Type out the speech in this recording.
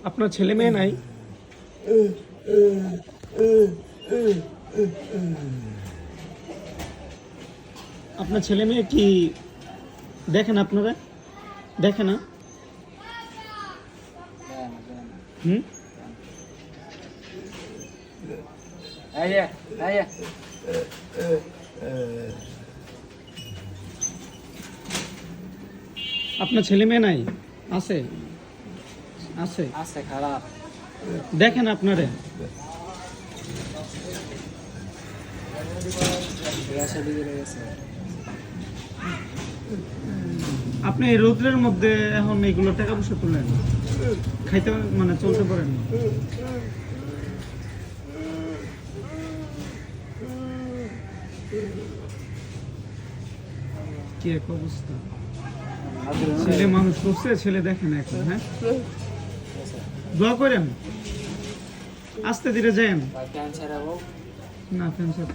আপনার ছেলে মেয়ে নাই? আপনার ছেলে মেয়ে কি দেখেন আপনারা? দেখে না? হুম? আপনার ছেলে মেয়ে নাই? আছে? আছে? আছে খারাপ। দেখেন আপনারা? আপনি এই রৌদ্রের মধ্যে এখন এগুলো টাকা পয়সা তুলেন, খাইতে মানে চলতে পারেন না। কি এক অবস্থা! ছেলে মানুষ করছে, ছেলে দেখেন এখন। হ্যাঁ, দোয়া করেন, আস্তে ধীরে যান। ক্যান্সার না, ক্যান্সার